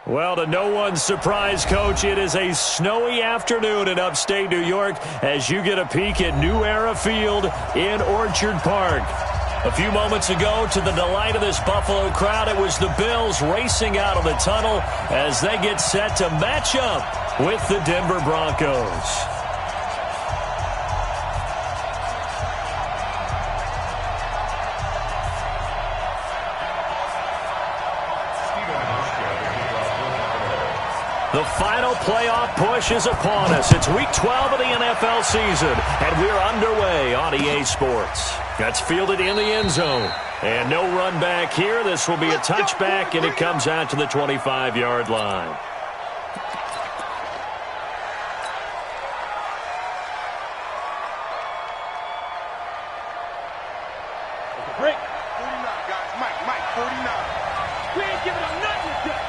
Well, to no one's surprise, Coach, it is a snowy afternoon in upstate New York as you get a peek at New Era Field in Orchard Park. A few moments ago, to the delight of this Buffalo crowd, it was the Bills racing out of the tunnel as they get set to match up with the Denver Broncos. The final playoff push is upon us. It's Week 12 of the NFL season, and we're underway on EA Sports. That's fielded in the end zone. And no run back here. This will be a touchback, and it comes out to the 25-yard line. Break. 49, guys. Mike, 49. We ain't giving up nothing yet.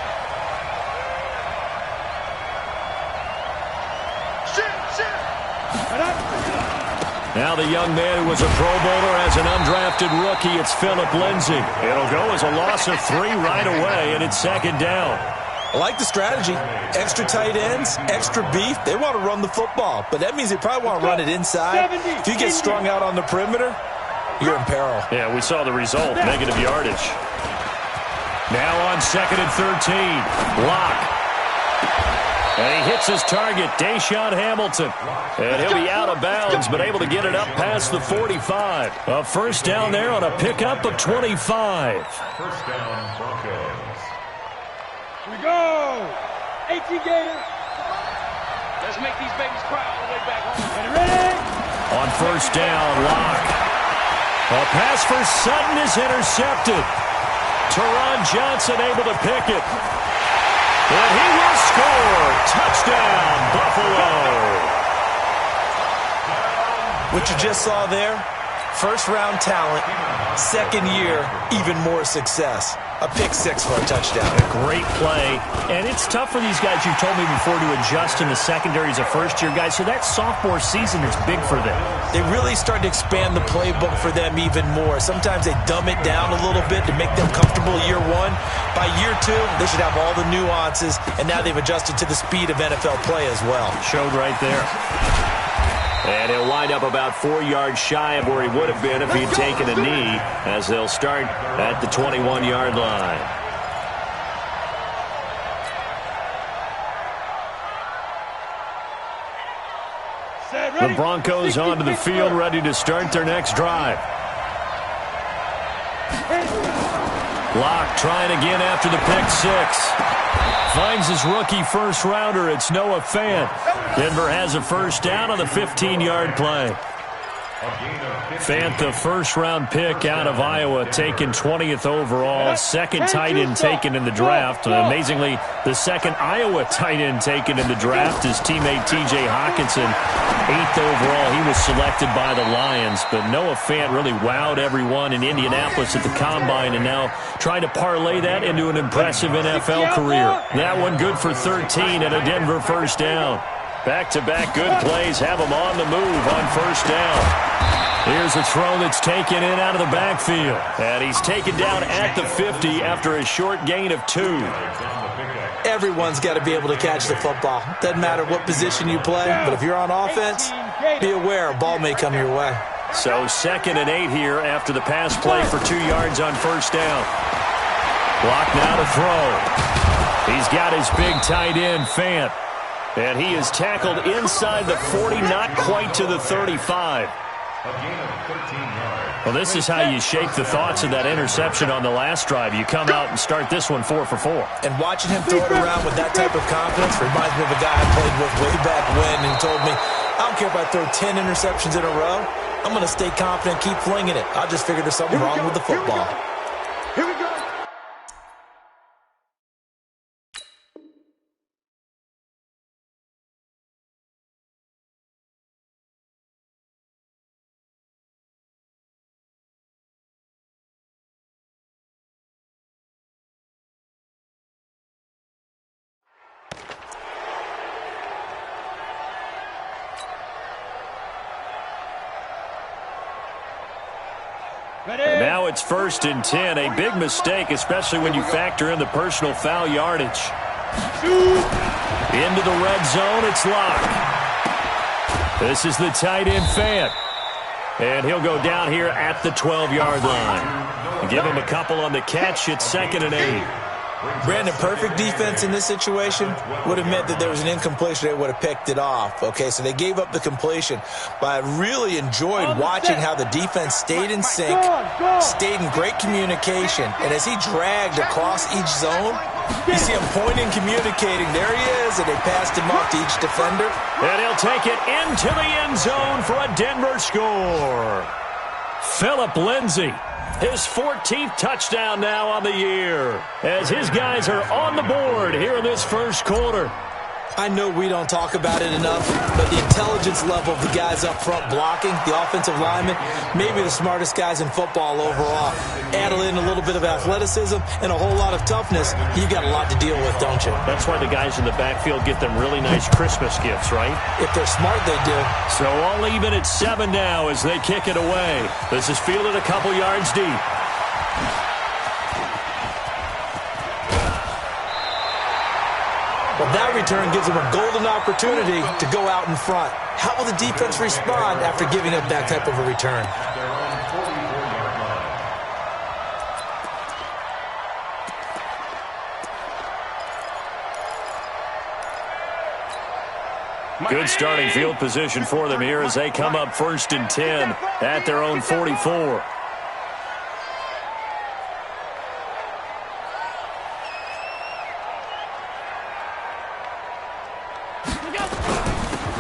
Now the young man who was a Pro Bowler as an undrafted rookie, it's Phillip Lindsay. It'll go as a loss of 3 right away, and it's second down. I like the strategy. Extra tight ends, extra beef. They want to run the football, but that means they probably want to run it inside. If you get strung out on the perimeter, you're in peril. Yeah, we saw the result, negative yardage. Now on 2nd and 13, Locke. And he hits his target, Deshaun Hamilton. And he'll be out of bounds, but able to get it up past the 45. A first down there on a pickup of 25. First down, Broncos. Here we go. 18 Gators. Let's make these babies cry all the way back home. Ready? On first down, Locke. A pass for Sutton is intercepted. Teron Johnson able to pick it. And he will score. Touchdown, Buffalo. What you just saw there, first-round talent, second year, even more success. A pick six for a touchdown. A great play. And it's tough for these guys, you've told me before, to adjust in the secondary as a first-year guy. So that sophomore season is big for them. They really started to expand the playbook for them even more. Sometimes they dumb it down a little bit to make them comfortable year one. By year two, they should have all the nuances, and now they've adjusted to the speed of NFL play as well. Showed right there. And he'll wind up about 4 yards shy of where he would have been if he'd taken a knee, as they'll start at the 21-yard line. The Broncos onto the field, ready to start their next drive. Locke trying again after the pick six. Finds his rookie first-rounder. It's Noah Fant. Denver has a first down on the 15-yard play. Fant, the first-round pick out of Iowa, taken 20th overall. Second tight end taken in the draft. Amazingly, the second Iowa tight end taken in the draft is teammate T.J. Hawkinson. 8th overall, he was selected by the Lions. But Noah Fant really wowed everyone in Indianapolis at the Combine, and now trying to parlay that into an impressive NFL career. That one good for 13 and a Denver first down. Back-to-back good plays have him on the move on first down. Here's a throw that's taken in out of the backfield. And he's taken down at the 50 after a short gain of 2. Everyone's got to be able to catch the football. Doesn't matter what position you play, but if you're on offense, be aware a ball may come your way. So 2nd and 8 here after the pass play for 2 yards on first down. Block now to throw. He's got his big tight end, Fant. And he is tackled inside the 40, not quite to the 35. Well, this is how you shake the thoughts of that interception on the last drive. You come out and start this one 4 for 4. And watching him throw it around with that type of confidence reminds me of a guy I played with way back when, and he told me, I don't care if I throw 10 interceptions in a row. I'm going to stay confident, keep flinging it. I just figured there's something wrong with the football. Here we go. And now it's 1st and 10. A big mistake, especially when you factor in the personal foul yardage. Into the red zone, it's Locke. This is the tight end Fant. And he'll go down here at the 12-yard line. Give him a couple on the catch. It's 2nd and 8. Brandon, perfect defense in this situation would have meant that there was an incompletion. They would have picked it off. Okay, so they gave up the completion. But I really enjoyed watching how the defense stayed in sync, stayed in great communication. And as he dragged across each zone, you see him pointing, communicating. There he is, and they passed him off to each defender. And he'll take it into the end zone for a Denver score. Phillip Lindsay. His 14th touchdown now on the year, as his guys are on the board here in this first quarter. I know we don't talk about it enough, but the intelligence level of the guys up front blocking, the offensive linemen, maybe the smartest guys in football overall. Add in a little bit of athleticism and a whole lot of toughness, you got a lot to deal with, don't you? That's why the guys in the backfield get them really nice Christmas gifts, right? If they're smart, they do. So all even at 7 now as they kick it away. This is fielded a couple yards deep. Well, that return gives them a golden opportunity to go out in front. How will the defense respond after giving up that type of a return? Good starting field position for them here as they come up 1st and 10 at their own 44.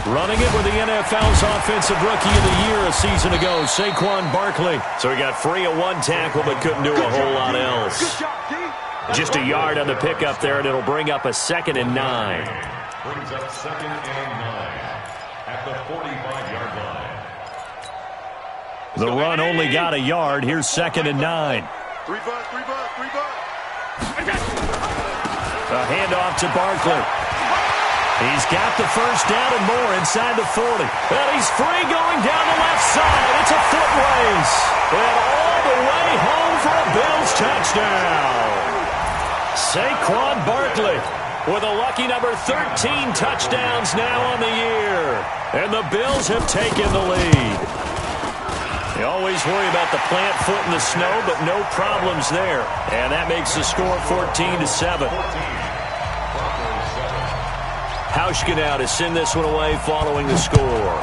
Running it with the NFL's Offensive Rookie of the Year a season ago, Saquon Barkley. So he got free of one tackle but couldn't do a whole lot else. Just a yard on the pickup there, and it'll bring up a 2nd and 9. Brings up 2nd and 9 at the 45-yard line. The run only got a yard. Here's 2nd and 9. Three buck. A handoff to Barkley. He's got the first down and more inside the 40. And he's free going down the left side. It's a foot race. And all the way home for a Bills touchdown. Saquon Barkley with a lucky number 13 touchdowns now on the year. And the Bills have taken the lead. You always worry about the plant foot in the snow, but no problems there. And that makes the score 14-7. Hauschka now to send this one away following the score.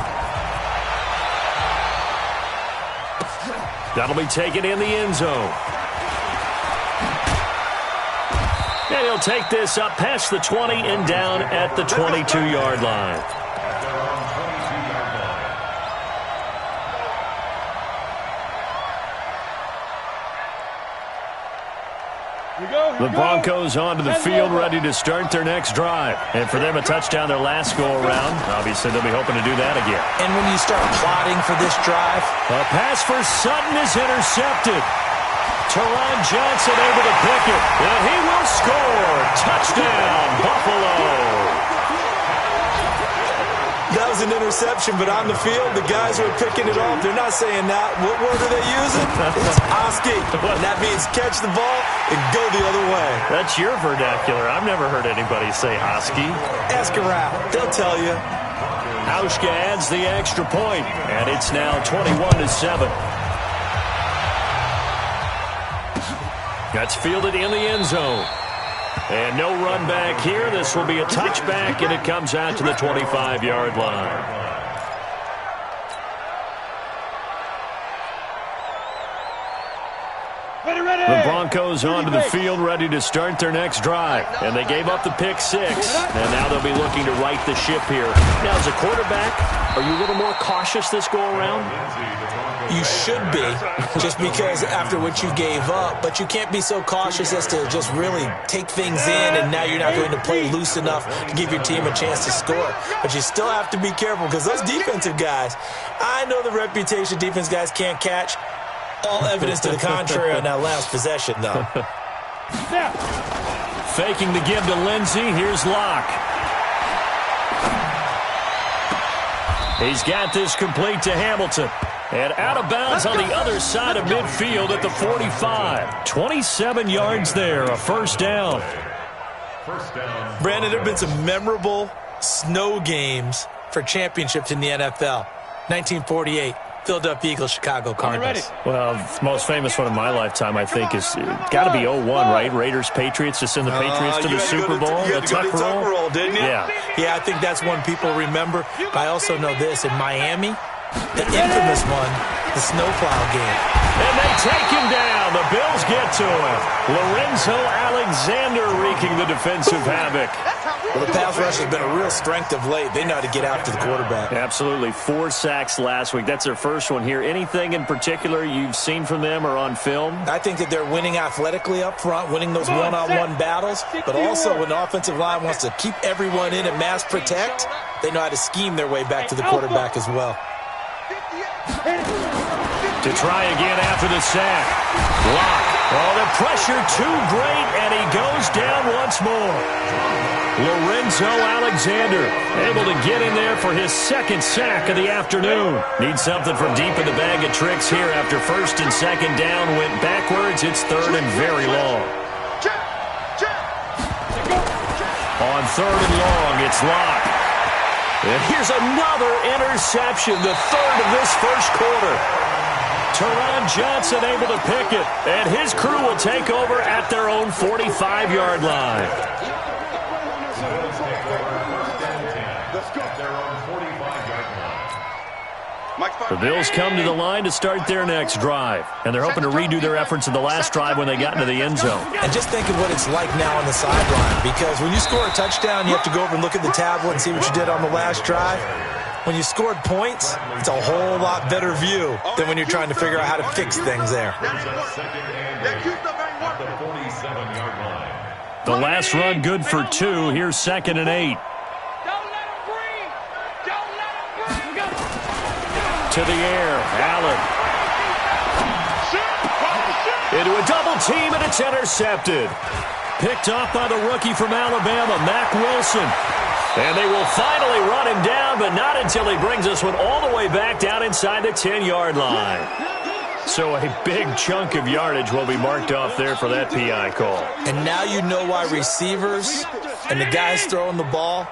That'll be taken in the end zone. And he'll take this up past the 20 and down at the 22-yard line. The Broncos onto the field, ready to start their next drive. And for them, a touchdown their last go-around. Obviously, they'll be hoping to do that again. And when you start plotting for this drive, a pass for Sutton is intercepted. Teron Johnson able to pick it, and he will score. Touchdown, Buffalo. That was an interception, but on the field, the guys who are picking it off, they're not saying that. What word are they using? It's Oski. And that means catch the ball and go the other way. That's your vernacular. I've never heard anybody say Oski. Ask around. They'll tell you. Hauschka adds the extra point, and it's now 21-7. That's fielded in the end zone. And no run back here. This will be a touchback, and it comes out to the 25-yard line. The Broncos onto the field, ready to start their next drive. And they gave up the pick 6. And now they'll be looking to right the ship here. Now, as a quarterback, are you a little more cautious this go-around? You should be, just because after what you gave up. But you can't be so cautious as to just really take things in, and now you're not going to play loose enough to give your team a chance to score. But you still have to be careful, because those defensive guys, I know the reputation defense guys can't catch. All evidence to the contrary on that last possession, though. Faking the give to Lindsay. Here's Locke. He's got this complete to Hamilton. And out of bounds on the other side of midfield at the 45. 27 yards there, a first down. First down. Brandon, there have been some memorable snow games for championships in the NFL. 1948, Philadelphia Eagles, Chicago Cardinals. Well, the most famous one of my lifetime, I think, is got to be 01, right? Raiders, Patriots, to send the Patriots to the Super Bowl. You had to go to Tuck roll, didn't you? Yeah. I think that's one people remember. But I also know this. In Miami, the infamous one, the snowplow game. And they take him down. The Bills get to him. Lorenzo Alexander wreaking the defensive havoc. Well, the pass rush has been a real strength of late. They know how to get after the quarterback. Absolutely. 4 sacks last week. That's their first one here. Anything in particular you've seen from them or on film? I think that they're winning athletically up front, winning those one-on-one battles, but also when the offensive line wants to keep everyone in and mass protect, they know how to scheme their way back to the quarterback as well. To try again after the sack. Lock. Oh, the pressure too great, and he goes down once more. Lorenzo Alexander able to get in there for his second sack of the afternoon. Needs something from deep in the bag of tricks here after first and second down went backwards. It's third and very long. On third and long, it's Lock. And here's another interception, the third of this first quarter. Teron Johnson able to pick it, and his crew will take over at their own 45-yard line. The Bills come to the line to start their next drive, and they're hoping to redo their efforts in the last drive when they got into the end zone. And just think of what it's like now on the sideline, because when you score a touchdown, you have to go over and look at the tablet and see what you did on the last drive. When you scored points, it's a whole lot better view than when you're trying to figure out how to fix things there. The last run good for 2. Here's 2nd and 8. To the air, Allen. Into a double team, and it's intercepted. Picked off by the rookie from Alabama, Mack Wilson. And they will finally run him down, but not until he brings this one all the way back down inside the 10-yard line. So a big chunk of yardage will be marked off there for that PI call. And now you know why receivers and the guys throwing the ball,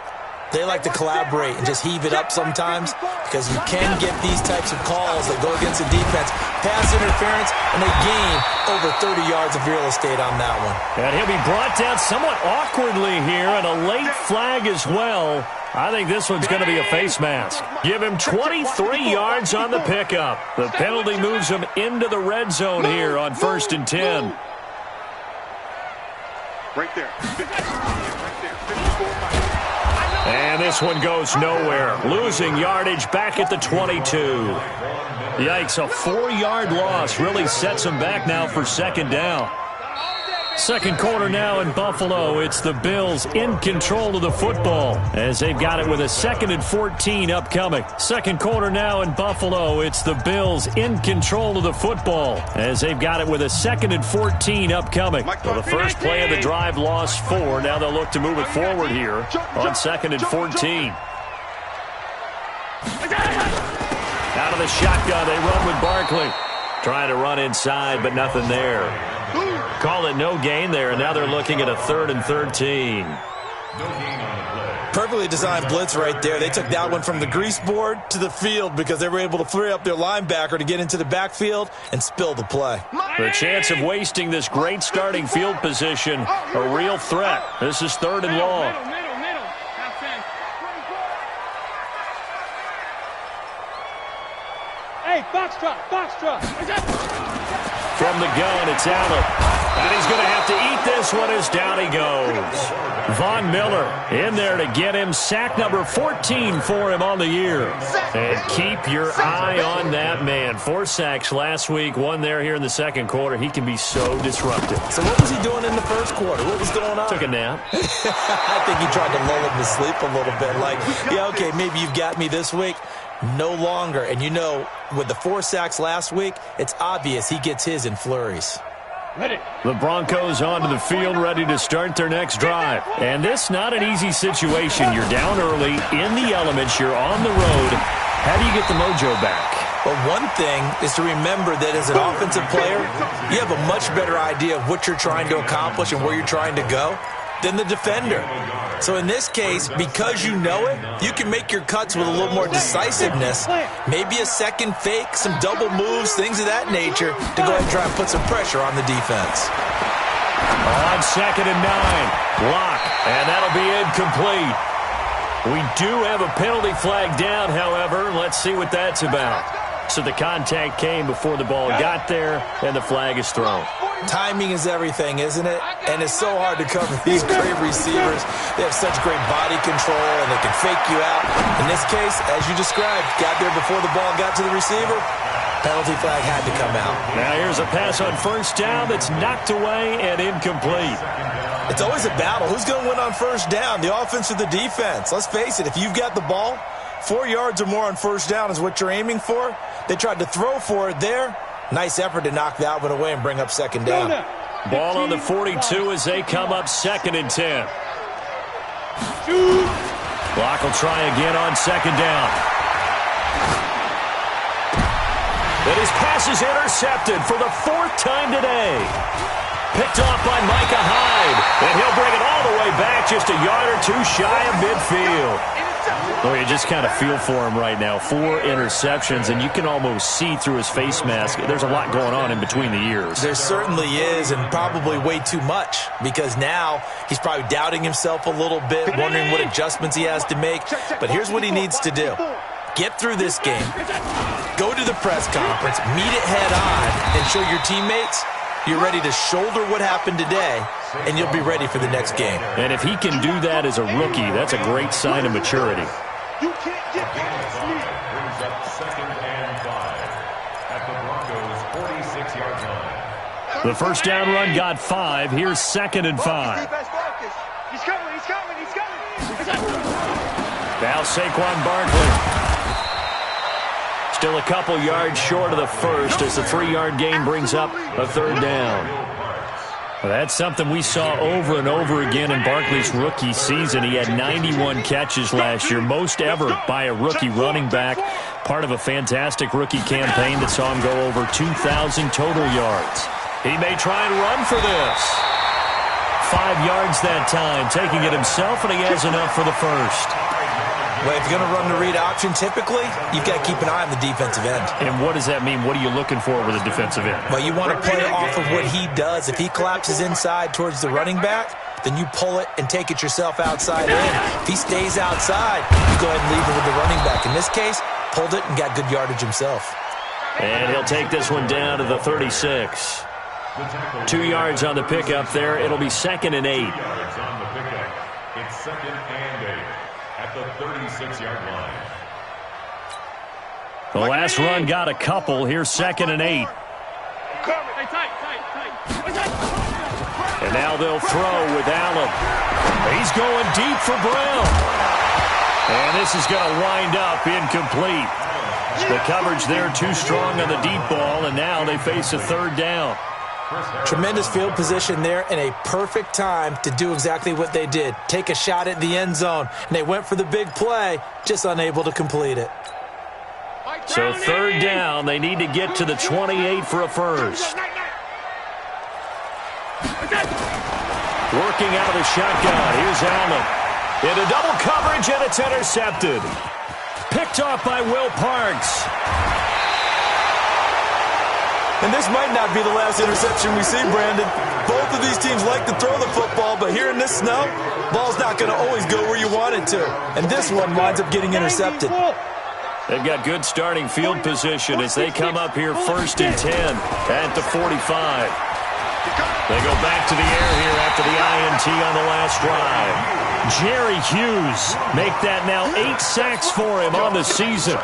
they like to collaborate and just heave it up sometimes, because you can get these types of calls that go against the defense. Pass interference, and they gain over 30 yards of real estate on that one. And he'll be brought down somewhat awkwardly here, and a late flag as well. I think this one's going to be a face mask. Give him 23 yards on the pickup. The penalty moves him into the red zone here on 1st and 10. Right there. And this one goes nowhere. Losing yardage back at the 22. Yikes, a 4-yard loss really sets him back now for 2nd down. Second quarter now in Buffalo. It's the Bills in control of the football as they've got it with a 2nd and 14 upcoming. Second quarter now in Buffalo. It's the Bills in control of the football as they've got it with a 2nd and 14 upcoming. Well, the first play of the drive lost 4. Now they'll look to move it forward here on 2nd and 14. Out of the shotgun, they run with Barkley. Trying to run inside, but nothing there. Call it no gain there, and now they're looking at a 3rd and 13. Perfectly designed blitz right there. They took that one from the grease board to the field because they were able to free up their linebacker to get into the backfield and spill the play. The chance of wasting this great starting field position, a real threat. This is 3rd and long. Hey, box truck. From the gun, it's Allen. And he's going to have to eat this one as down he goes. Von Miller in there to get him sack number 14 for him on the year. And keep your eye on that man. 4 sacks last week, 1 there here in the second quarter. He can be so disruptive. So what was he doing in the first quarter? What was going on? Took a nap. I think he tried to lull him to sleep a little bit. Like, yeah, okay, maybe you've got me this week. No longer. And you know, with the 4 sacks last week, it's obvious he gets his in flurries. The Broncos onto the field, ready to start their next drive. And this not an easy situation. You're down early, in the elements, you're on the road. How do you get the mojo back? Well, one thing is to remember that as an offensive player, you have a much better idea of what you're trying to accomplish and where you're trying to go. than the defender. So in this case, because you know it, you can make your cuts with a little more decisiveness. Maybe a second fake, some double moves, things of that nature to go ahead and try and put some pressure on the defense. On 2nd and 9, block, and that'll be incomplete. We do have a penalty flag down, however. Let's see what that's about. So the contact came before the ball got there, and the flag is thrown. Timing is everything, isn't it? And it's so hard to cover these great receivers. They have such great body control, and they can fake you out. In this case, as you described, got there before the ball got to the receiver. Penalty flag had to come out. Now here's a pass on 1st down that's knocked away and incomplete. It's always a battle. Who's going to win on 1st down, the offense or the defense? Let's face it, if you've got the ball, 4 yards or more on 1st down is what you're aiming for. They tried to throw for it there. Nice effort to knock that one away and bring up 2nd down. Ball on the 42 as they come up 2nd and 10. Block will try again on 2nd down. And his pass is intercepted for the 4th time today. Picked off by Micah Hyde. And he'll bring it all the way back just a yard or 2 shy of midfield. Oh, you just kind of feel for him right now. 4 interceptions, and you can almost see through his face mask. There's a lot going on in between the ears. There certainly is, and probably way too much, because now he's probably doubting himself a little bit, wondering what adjustments he has to make. But here's what he needs to do. Get through this game. Go to the press conference, meet it head on, and show your teammates you're ready to shoulder what happened today, and you'll be ready for the next game. And if he can do that as a rookie, that's a great sign of maturity. You can't get past me. Brings up 2nd and 5 at the Broncos' 46-yard line. The 1st down run got 5. Here's 2nd and 5. He's coming, he's coming, he's coming. Now Saquon Barkley. Still a couple yards short of the first as the 3-yard gain brings up a 3rd down. Well, that's something we saw over and over again in Barkley's rookie season. He had 91 catches last year, most ever by a rookie running back. Part of a fantastic rookie campaign that saw him go over 2,000 total yards. He may try and run for this. 5 yards that time, taking it himself, and he has enough for the first. Well, if you're going to run the read option, typically, you've got to keep an eye on the defensive end. And what does that mean? What are you looking for with a defensive end? Well, you want to play off of what he does. If he collapses inside towards the running back, then you pull it and take it yourself outside in. If he stays outside, you go ahead and leave it with the running back. In this case, pulled it and got good yardage himself. And he'll take this one down to the 36. 2 yards on the pickup there. It'll be 2nd and 8. 2 yards on the pickup. It's 2nd and 8 at the 36-yard line. The last run got a couple. Here's 2nd and 8. And now they'll throw with Allen. He's going deep for Brown. And this is going to wind up incomplete. The coverage there too strong on the deep ball, and now they face a 3rd down. Tremendous field position there and a perfect time to do exactly what they did. Take a shot at the end zone. And they went for the big play, just unable to complete it. So 3rd down, they need to get to the 28 for a first. Working out of the shotgun. Here's Allen. Into double coverage, and it's intercepted. Picked off by Will Parks. And this might not be the last interception we see, Brandon. Both of these teams like to throw the football, but here in this snow, ball's not going to always go where you want it to. And this one winds up getting intercepted. They've got good starting field position as they come up here 1st and 10 at the 45. They go back to the air here after the INT on the last drive. Jerry Hughes make that now 8 sacks for him on the season.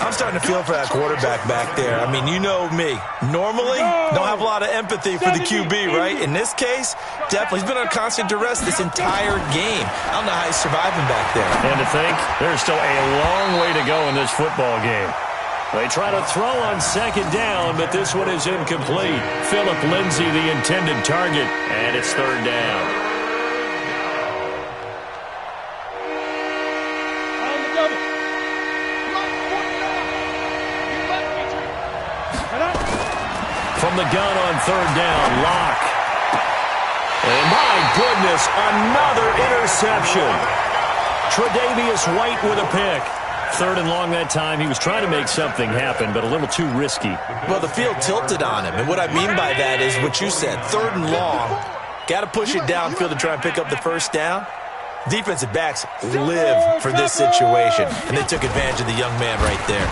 I'm starting to feel for that quarterback back there. I mean, you know me. Normally, don't have a lot of empathy for the QB, right? In this case, definitely. He's been on constant duress this entire game. I don't know how he's surviving back there. And to think, there's still a long way to go in this football game. They try to throw on 2nd down, but this one is incomplete. Philip Lindsay, the intended target, and it's 3rd down. From the gun on 3rd down, Locke. And my goodness, another interception. Tre'Davious White with a pick. 3rd and long that time. He was trying to make something happen, but a little too risky. Well, the field tilted on him, and what I mean by that is what you said, 3rd and long. Got to push it downfield to try and pick up the first down. Defensive backs live for this situation, and they took advantage of the young man right there.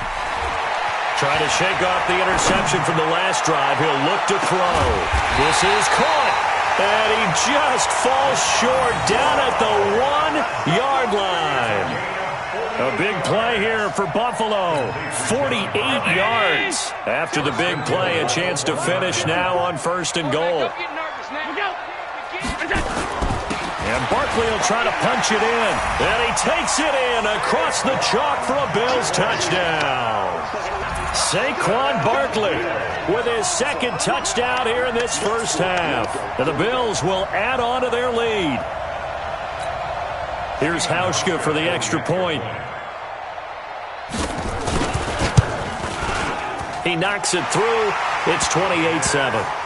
Trying to shake off the interception from the last drive. He'll look to throw. This is caught. And he just falls short down at the 1-yard line. A big play here for Buffalo. 48 yards. After the big play, a chance to finish now on 1st and goal. And Barkley will try to punch it in. And he takes it in across the chalk for a Bills touchdown. Saquon Barkley with his 2nd touchdown here in this first half. And the Bills will add on to their lead. Here's Hauschka for the extra point. He knocks it through. It's 28-7.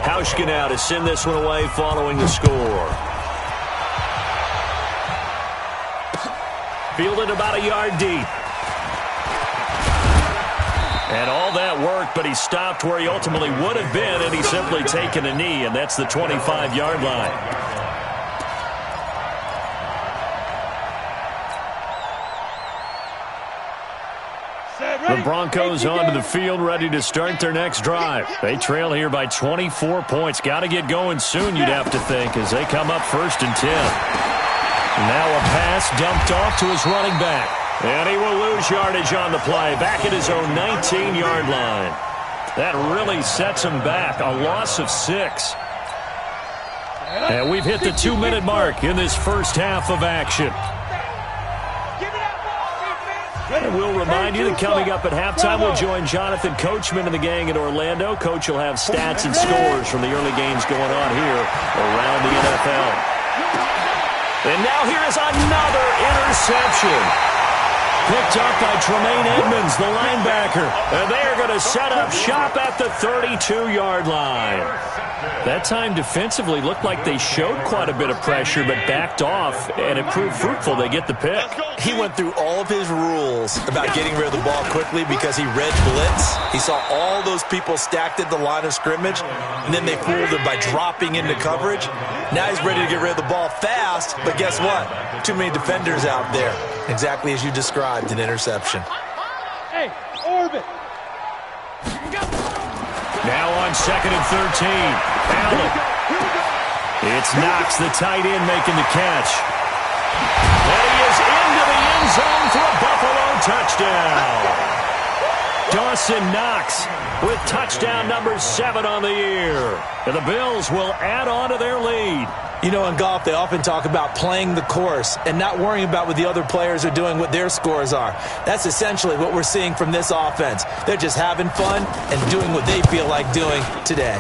Hauschka now to send this one away following the score. Fielded about a yard deep. And all that worked, but he stopped where he ultimately would have been, and he's simply taken a knee, and that's the 25-yard line. The Broncos onto the field, ready to start their next drive. They trail here by 24 points. Got to get going soon, you'd have to think, as they come up 1st and 10. Now a pass dumped off to his running back. And he will lose yardage on the play, back at his own 19-yard line. That really sets him back, a loss of 6. And we've hit the 2-minute mark in this first half of action. And we'll remind you that coming up at halftime, we'll join Jonathan Coachman and the gang in Orlando. Coach will have stats and scores from the early games going on here around the NFL. And now here is another interception. Picked up by Tremaine Edmonds, the linebacker. And they are going to set up shop at the 32-yard line. That time defensively looked like they showed quite a bit of pressure, but backed off, and it proved fruitful. They get the pick. He went through all of his rules about getting rid of the ball quickly because he read blitz. He saw all those people stacked at the line of scrimmage, and then they fooled him by dropping into coverage. Now he's ready to get rid of the ball fast, but guess what? Too many defenders out there. Exactly as you described, an interception. Hey, orbit. Now on 2nd and 13. Allen. It's Knox, the tight end, making the catch. And he is into the end zone for a Buffalo touchdown. Dawson Knox with touchdown number 7 on the year. And the Bills will add on to their lead. You know, in golf, they often talk about playing the course and not worrying about what the other players are doing, what their scores are. That's essentially what we're seeing from this offense. They're just having fun and doing what they feel like doing today.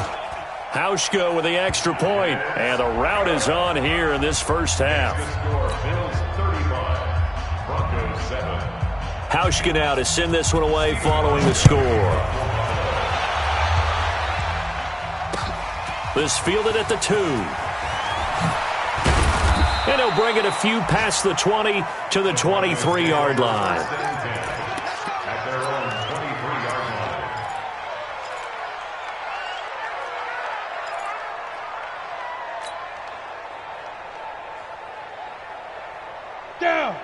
Hauschka with the extra point, and the route is on here in this first half. Hauschka now to send this one away following the score. This fielded at the 2. And he'll bring it a few past the 20 to the 23-yard line.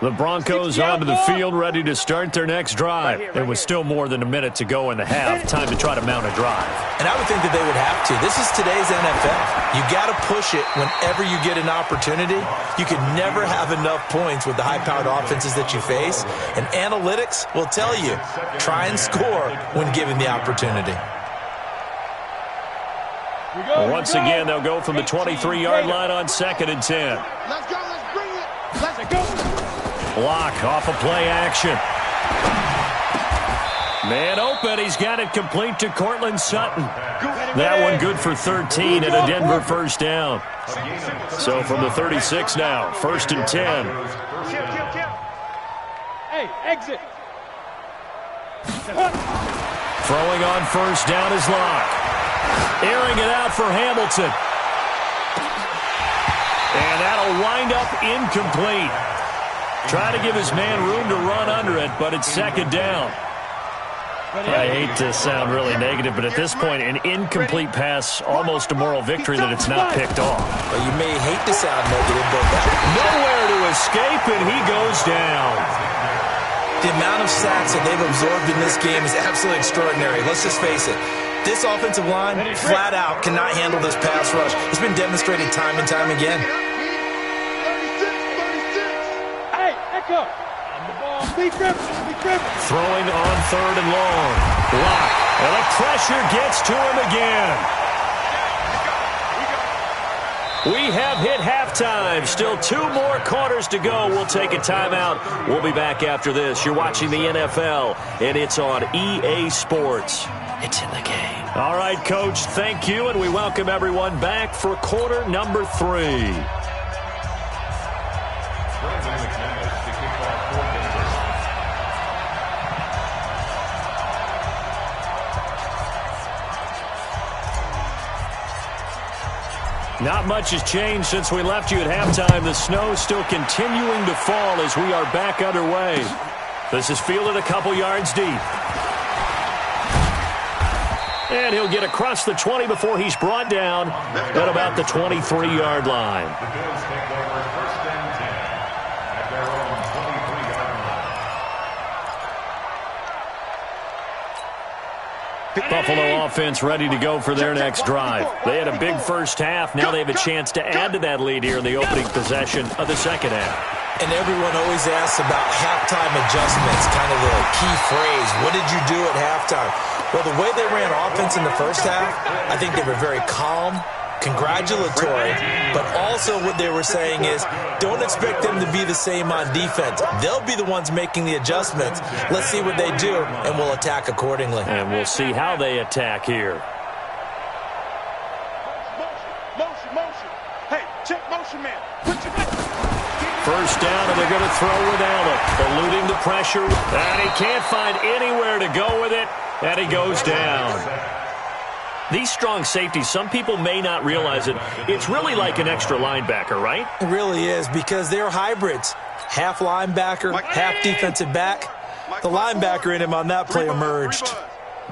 The Broncos onto the field, ready to start their next drive. There was still more than a minute to go in the half. Time to try to mount a drive. And I would think that they would have to. This is today's NFL. You got to push it whenever you get an opportunity. You can never have enough points with the high-powered offenses that you face. And analytics will tell you, try and score when given the opportunity. Once again, they'll go from the 23-yard line on 2nd and 10. Let's go. Let's bring it. Let's go. Block off of play action. Man open. He's got it complete to Cortland Sutton. That one good for 13 and a Denver first down. So from the 36 now, 1st and 10. Hey, exit. Throwing on first down is Locke. Airing it out for Hamilton. And that'll wind up incomplete. Try to give his man room to run under it, but it's 2nd down. I hate to sound really negative, but at this point, an incomplete pass, almost a moral victory that it's not picked off. Well, you may hate to sound negative, but nowhere to escape, and he goes down. The amount of sacks that they've absorbed in this game is absolutely extraordinary. Let's just face it. This offensive line, flat out, cannot handle this pass rush. It's been demonstrated time and time again. 36. Hey, echo. On the ball. Be careful. Throwing on 3rd and long. Locke. And the pressure gets to him again. We have hit halftime. Still 2 more quarters to go. We'll take a timeout. We'll be back after this. You're watching the NFL, and it's on EA Sports. It's in the game. All right, Coach, thank you, and we welcome everyone back for quarter number 3. Not much has changed since we left you at halftime. The snow still continuing to fall as we are back underway. This is fielded a couple yards deep. And he'll get across the 20 before he's brought down at about the 23-yard line. The Bills take over 1st and 10 at their own 23-yard line. Buffalo offense ready to go for their next drive. They had a big first half. Now they have a chance to add to that lead here in the opening possession of the second half. And everyone always asks about halftime adjustments, kind of the key phrase. What did you do at halftime? Well, the way they ran offense in the first half, I think they were very calm, congratulatory, but also what they were saying is don't expect them to be the same on defense. They'll be the ones making the adjustments. Let's see what they do, and we'll attack accordingly. And we'll see how they attack here. Motion. Hey, check motion, man. First down, and they're going to throw with Allen, eluding the pressure, and he can't find anywhere to go with it, and he goes down. These strong safeties, some people may not realize it. It's really like an extra linebacker, right? It really is, because they're hybrids. Half linebacker, half defensive back. The linebacker in him on that play emerged.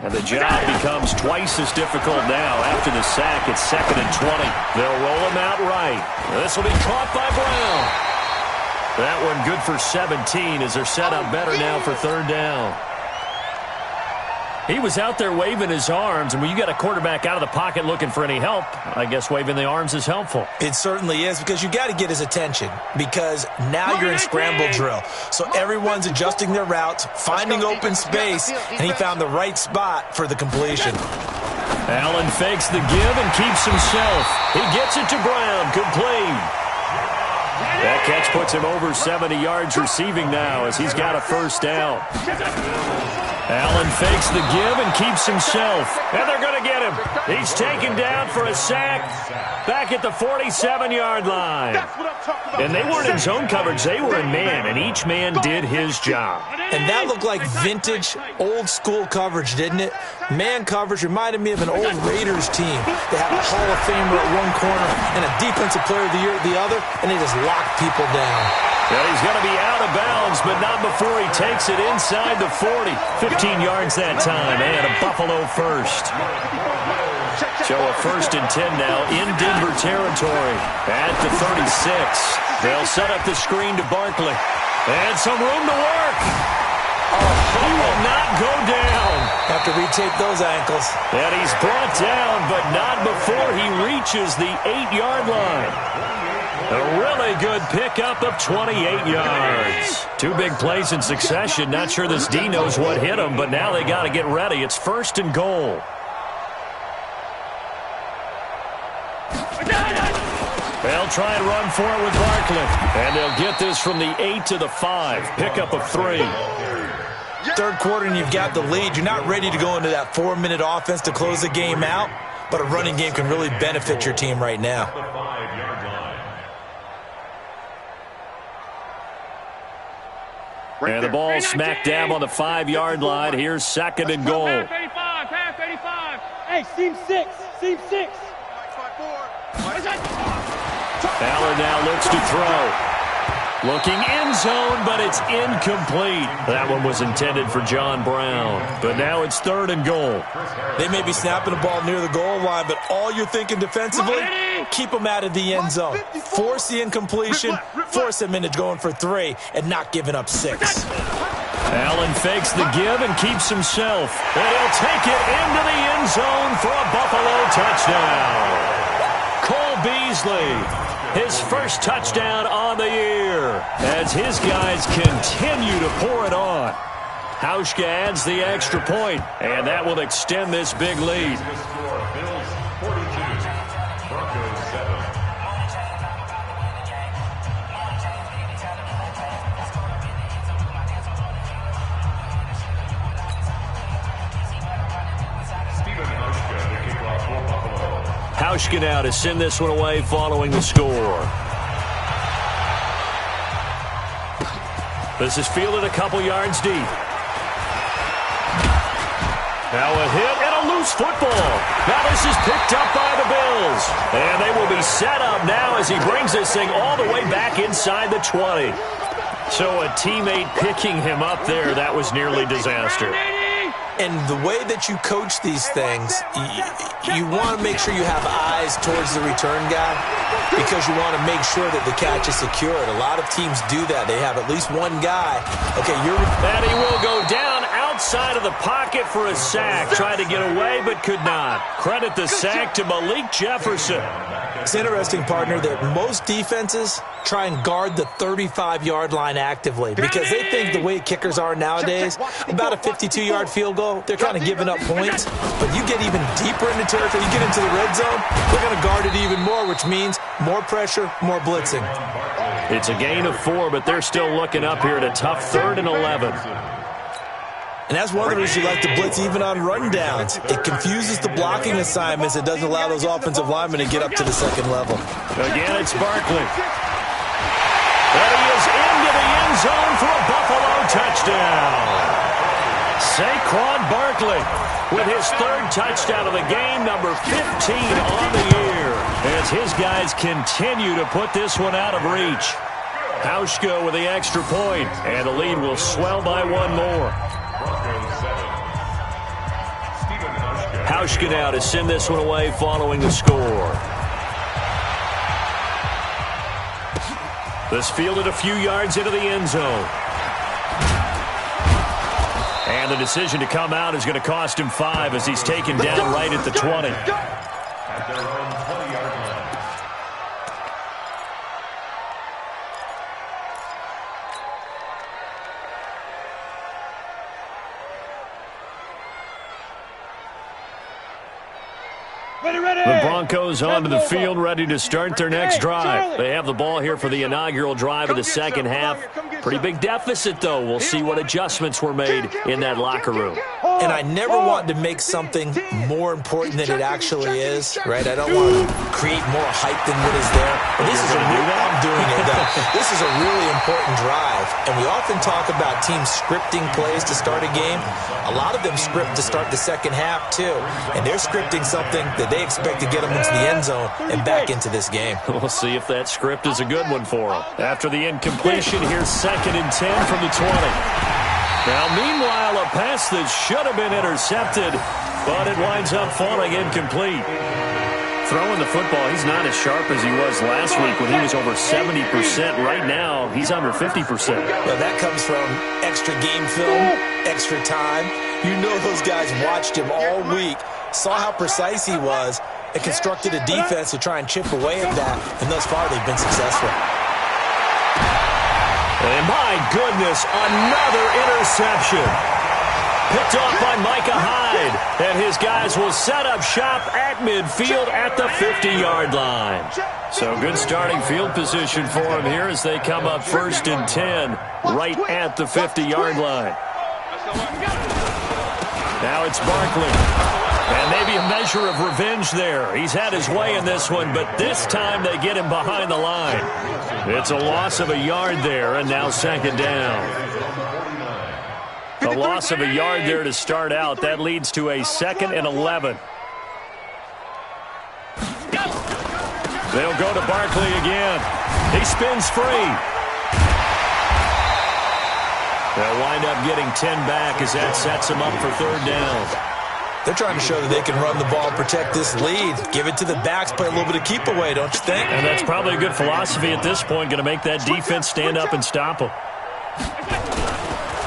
And the job becomes twice as difficult now. After the sack, it's 2nd and 20. They'll roll him out right. This will be caught by Brown. That one good for 17 as they're set up better now for 3rd down. He was out there waving his arms, and when you got a quarterback out of the pocket looking for any help, I guess waving the arms is helpful. It certainly is, because you got to get his attention, because now you're in scramble drill. So everyone's adjusting their routes, finding open space, and he found the right spot for the completion. Allen fakes the give and keeps himself. He gets it to Brown, complete. That catch puts him over 70 yards receiving now as he's got a first down. Allen fakes the give and keeps himself. And they're going to get him. He's taken down for a sack back at the 47-yard line. And they weren't in zone coverage. They were in man, and each man did his job. And that looked like vintage, old-school coverage, didn't it? Man coverage reminded me of an old Raiders team. They had a Hall of Famer at one corner and a Defensive Player of the Year at the other, and they just locked people down. Yeah, he's going to be out of bounds, but not before he takes it inside the 40. 15 yards that time, and a Buffalo first. So a 1st and 10 now in Denver territory at the 36. They'll set up the screen to Barkley. And some room to work. He will not go down. Have to retake those ankles. And he's brought down, but not before he reaches the 8-yard line. A really good pickup of 28 yards. 2 big plays in succession. Not sure this D knows what hit him, but now they got to get ready. It's 1st and goal. They'll try and run for it with Barkley. And they'll get this from the 8 to the 5. Pickup of 3. Third quarter and you've got the lead. You're not ready to go into that 4-minute offense to close the game out, but a running game can really benefit your team right now. The 5-yard line. And the ball smack dab on the 5-yard line. Here's second and goal. Pass 35. Hey, seam 6. Seam 6. Allen now looks to throw. Looking end zone, but it's incomplete. That one was intended for John Brown. But now it's third and goal. They may be snapping the ball near the goal line, but all you're thinking defensively, keep them out of the end zone. Force the incompletion, force them into going for 3, and not giving up 6. Allen fakes the give and keeps himself. And he'll take it into the end zone for a Buffalo touchdown. Cole Beasley, his first touchdown on the year, as his guys continue to pour it on. Hauschka adds the extra point, and that will extend this big lead. The score, Bills 42, Broncos 7. Hauschka now to send this one away following the score. This is fielded a couple yards deep. Now a hit and a loose football. Now this is picked up by the Bills. And they will be set up now as he brings this thing all the way back inside the 20. So a teammate picking him up there, that was nearly disaster. And the way that you coach these things, you want to make sure you have eyes towards the return guy because you want to make sure that the catch is secured. A lot of teams do that. They have at least one guy. Okay, and he will go down outside of the pocket for a sack. Tried to get away but could not. Credit the sack to Malik Jefferson. It's interesting, partner, that most defenses try and guard the 35-yard line actively because they think the way kickers are nowadays, about a 52-yard field goal, they're kind of giving up points. But you get even deeper into territory, you get into the red zone, they're going to guard it even more, which means more pressure, more blitzing. It's a gain of 4, but they're still looking up here at a tough 3rd and 11. And that's one of the reasons you like to blitz even on rundowns. It confuses the blocking assignments. It doesn't allow those offensive linemen to get up to the second level. Again, it's Barkley. And he is into the end zone for a Buffalo touchdown. Saquon Barkley with his 3rd touchdown of the game, number 15 on the year, as his guys continue to put this one out of reach. Hauschka with the extra point, and the lead will swell by 1 more. Hauschka now to send this one away following the score. This fielded a few yards into the end zone. And the decision to come out is going to cost him 5 as he's taken down right at the 20. At their own 20-yard line. The Broncos onto the field, ready to start their next drive. They have the ball here for the inaugural drive of the second half. Pretty big deficit, though. We'll see what adjustments were made in that locker room. And I never want to make something more important than it actually is, right? I don't want to create more hype than what is there. But this is I'm doing it, though. This is a really important drive. And we often talk about teams scripting plays to start a game. A lot of them script to start the second half, too. And they're scripting something that they expect to get them into the end zone and back into this game. We'll see if that script is a good one for them. After the incompletion, here's 2nd and 10 from the 20. Now, meanwhile, a pass that should have been intercepted, but it winds up falling incomplete. Throwing the football, he's not as sharp as he was last week when he was over 70%. Right now, he's under 50%. Well, that comes from extra game film, extra time. You know those guys watched him all week, saw how precise he was, and constructed a defense to try and chip away at that, and thus far they've been successful. And my goodness, another interception. Picked off by Micah Hyde, and his guys will set up shop at midfield at the 50-yard line. So good starting field position for them here as they come up 1st and 10 right at the 50-yard line. Now it's Barkley. And maybe a measure of revenge there. He's had his way in this one, but this time they get him behind the line. It's a loss of a yard there, and now second down. A loss of a yard there to start out. That leads to a 2nd and 11. They'll go to Barkley again. He spins free. They'll wind up getting 10 back as that sets him up for third down. They're trying to show that they can run the ball and protect this lead. Give it to the backs, play a little bit of keep away, don't you think? And that's probably a good philosophy at this point, going to make that defense stand up and stop them.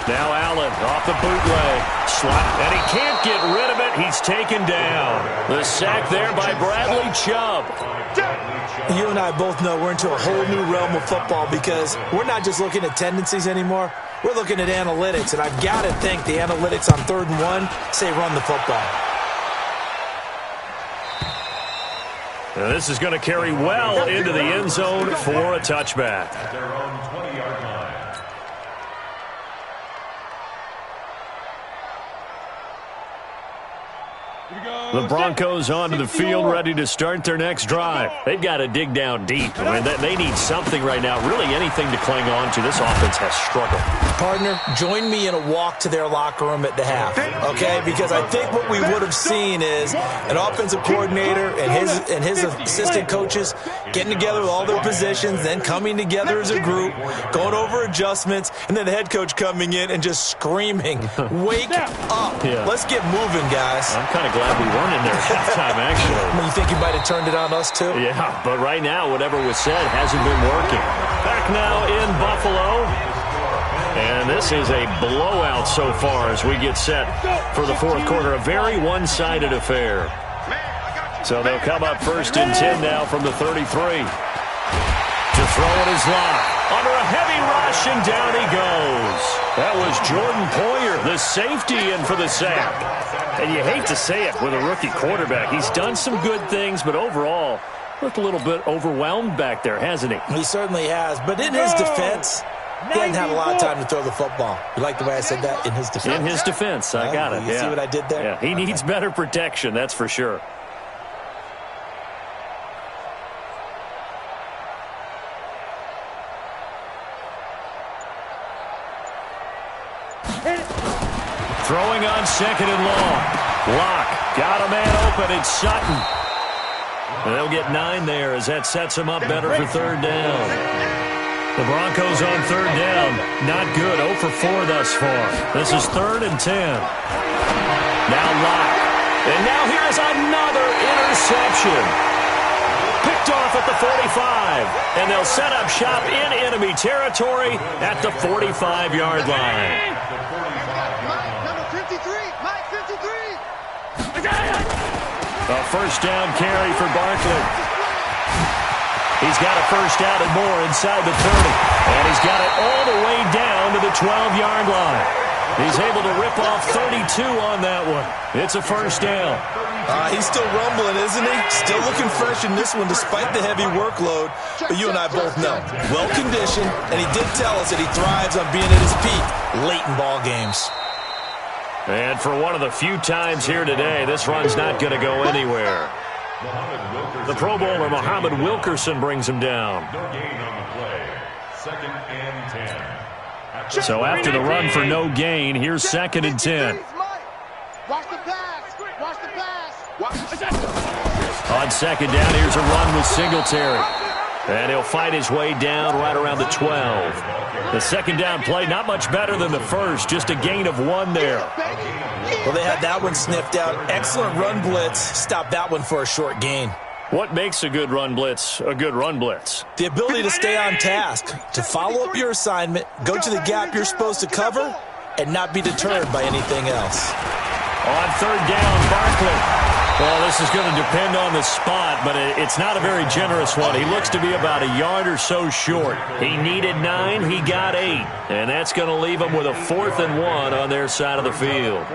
Now Allen off the bootleg. Slap, and he can't get rid of it. He's taken down. The sack there by Bradley Chubb. You and I both know we're into a whole new realm of football because we're not just looking at tendencies anymore. We're looking at analytics, and I've got to think the analytics on 3rd and 1 say run the football. Now this is going to carry well into the end zone for a touchback. At their own 20-yard line. The Broncos onto the field, ready to start their next drive. They've got to dig down deep. I mean, they need something right now, really anything to cling on to. This offense has struggled. Partner, join me in a walk to their locker room at the half, okay? Because I think what we would have seen is an offensive coordinator and his assistant coaches getting together with all their positions, then coming together as a group, going over adjustments, and then the head coach coming in and just screaming, wake up. Yeah. Let's get moving, guys. I'm kind of glad we weren't in there at halftime, actually. You think you might have turned it on us, too? Yeah, but right now, whatever was said hasn't been working. Back now in Buffalo. And this is a blowout so far as we get set for the fourth quarter. A very one-sided affair. So they'll come up 1st and 10 now from the 33. To throw it is Locke. Under a heavy rush, and down he goes. That was Jordan Poyer, the safety, in for the sack. And you hate to say it with a rookie quarterback. He's done some good things, but overall, looked a little bit overwhelmed back there, hasn't he? He certainly has. But in his defense, he doesn't have a lot of time to throw the football. You like the way I said that? In his defense? In his defense. I got it. You see what I did there? Yeah, he needs better protection, that's for sure. Throwing on 2nd and long. Locke got a man open. It's Sutton. And they'll get 9 there as that sets them up better for third down. The Broncos on third down. Not good. 0 for 4 thus far. This is 3rd and 10. Now Locke. And now here's another interception. Picked off at the 45. And they'll set up shop in enemy territory at the 45-yard line. A first down carry for Barkley. He's got a first down and more inside the 30. And he's got it all the way down to the 12-yard line. He's able to rip off 32 on that one. It's a first down. He's still rumbling, isn't he? Still looking fresh in this one despite the heavy workload. But you and I both know, well-conditioned, and he did tell us that he thrives on being at his peak late in ball games. And for one of the few times here today, this run's not going to go anywhere. The Pro Bowler, Muhammad Wilkerson, brings him down. No gain on the play. 2nd and 10. So after the run for no gain, here's 2nd and 10. Watch the pass. Watch the pass. On 2nd down, here's a run with Singletary. And he'll fight his way down right around the 12. The 2nd down play, not much better than the first, just a gain of 1 there. Well, they had that one sniffed out. Excellent run blitz. Stopped that one for a short gain. What makes a good run blitz a good run blitz? The ability to stay on task, to follow up your assignment, go to the gap you're supposed to cover, and not be deterred by anything else. On 3rd down, Barkley. Well, this is going to depend on the spot, but it's not a very generous one. He looks to be about a yard or so short. He needed 9, he got 8. And that's going to leave him with a 4th and 1 on their side of the field.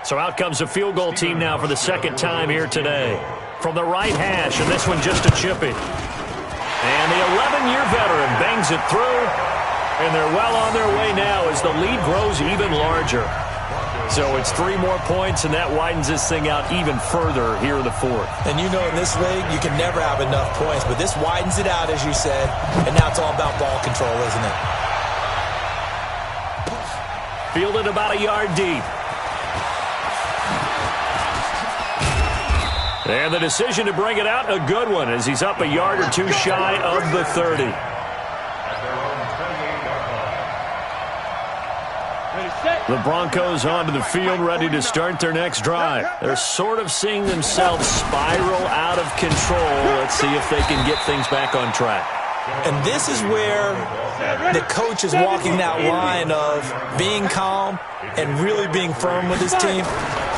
So out comes a field goal team now for the 2nd time here today. From the right hash, and this one just a chippy. And the 11-year veteran bangs it through. And they're well on their way now as the lead grows even larger. So it's 3 more points, and that widens this thing out even further here in the fourth. And you know in this league, you can never have enough points, but this widens it out, as you said, and now it's all about ball control, isn't it? Fielded about a yard deep. And the decision to bring it out, a good one, as he's up a yard or 2 shy of the 30. The Broncos onto the field, ready to start their next drive. They're sort of seeing themselves spiral out of control. Let's see if they can get things back on track. And this is where the coach is walking that line of being calm and really being firm with his team.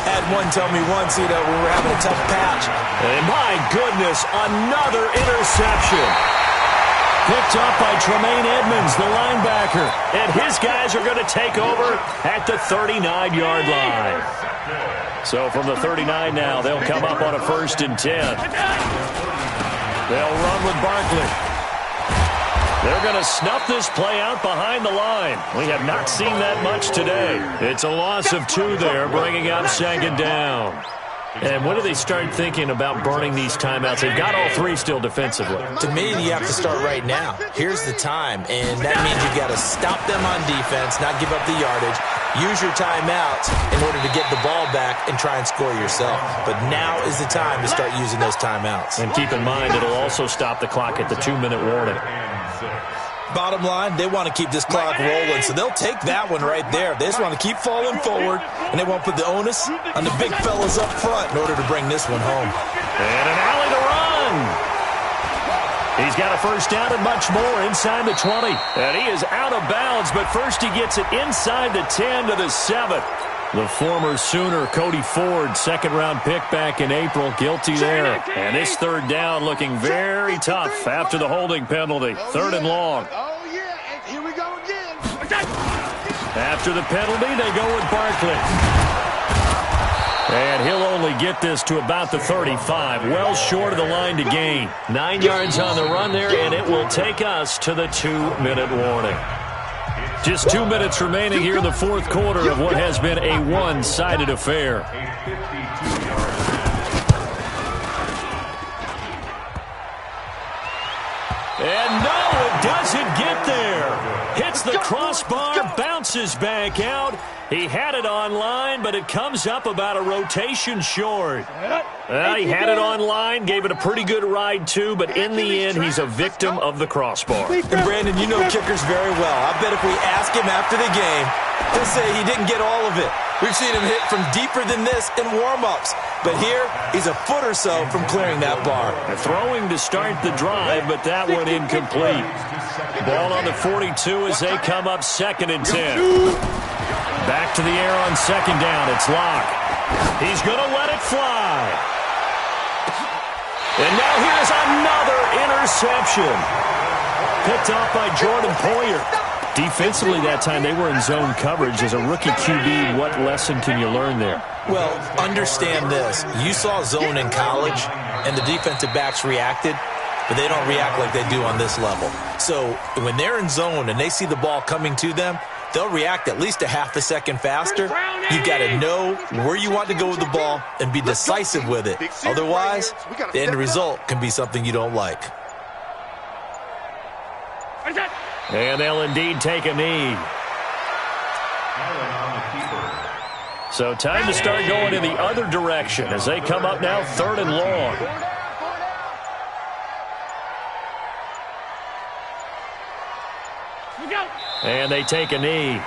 Had one tell me once, we were having a tough patch. And my goodness, another interception. Picked up by Tremaine Edmonds, the linebacker. And his guys are going to take over at the 39-yard line. So from the 39 now, they'll come up on a 1st and 10. They'll run with Barkley. They're going to snuff this play out behind the line. We have not seen that much today. It's a loss of 2 there, bringing up 2nd down. And when do they start thinking about burning these timeouts? They've got all 3 still defensively. To me, you have to start right now. Here's the time, and that means you've got to stop them on defense, not give up the yardage, use your timeouts in order to get the ball back and try and score yourself. But now is the time to start using those timeouts. And keep in mind, it'll also stop the clock at the 2-minute warning. Bottom line, they want to keep this clock rolling, so they'll take that one right there. They just want to keep falling forward, and they won't put the onus on the big fellas up front in order to bring this one home. And an alley to run. He's got a 1st down and much more inside the 20. And he is out of bounds, but first he gets it inside the 10 to the 7. The former Sooner, Cody Ford, 2nd-round pick back in April, guilty there. And this 3rd down looking very tough after the holding penalty. 3rd and long. Oh, yeah, and here we go again. After the penalty, they go with Barkley. And he'll only get this to about the 35, well short of the line to gain. 9 yards on the run there, and it will take us to the 2-minute warning. Just 2 minutes remaining here in the 4th quarter of what has been a one-sided affair. And no, it doesn't get there. Hits the crossbar, bounces back out. He had it on line, but it comes up about a rotation short. He had it on line, gave it a pretty good ride too, but in the end, he's a victim of the crossbar. And Brandon, you know kickers very well. I bet if we ask him after the game, he'll say he didn't get all of it. We've seen him hit from deeper than this in warm-ups. But here, he's a foot or so from clearing that bar. Throwing to start the drive, but that one incomplete. Ball on the 42 as they come up 2nd and 10. Back to the air on 2nd down. It's Locke. He's going to let it fly. And now here's another interception. Picked off by Jordan Poyer. Defensively that time, they were in zone coverage. As a rookie QB, what lesson can you learn there? Well, understand this. You saw zone in college, and the defensive backs reacted, but they don't react like they do on this level. So when they're in zone and they see the ball coming to them, they'll react at least a half a second faster. You've got to know where you want to go with the ball and be decisive with it. Otherwise, the end result can be something you don't like. And they'll indeed take a knee. So time to start going in the other direction as they come up now 3rd and long. And they take a knee.